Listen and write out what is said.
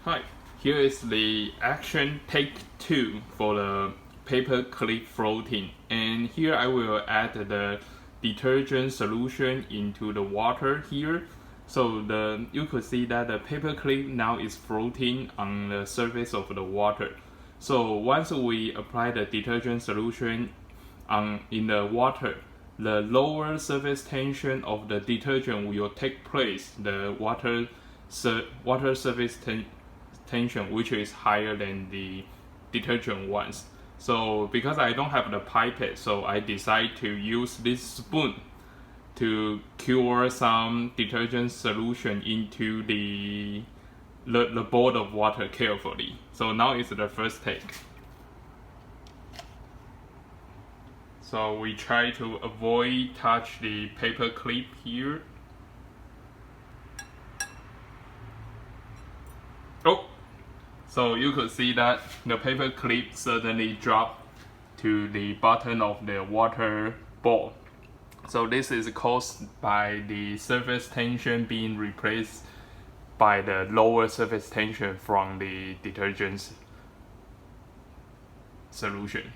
Hi, here is the action take 2 for the paper clip floating, and here I will add the detergent solution into the water here. So you could see that the paper clip now is floating on the surface of the water. So once we apply the detergent solution in the water, the lower surface tension of the detergent will take place. The water surface tension, which is higher than the detergent ones. So because I don't have the pipette, so I decide to use this spoon to cure some detergent solution into the bowl of water carefully. So now is the first take. So we try to avoid touch the paper clip here. Oh! So you could see that the paper clip suddenly dropped to the bottom of the water bowl. So this is caused by the surface tension being replaced by the lower surface tension from the detergent solution.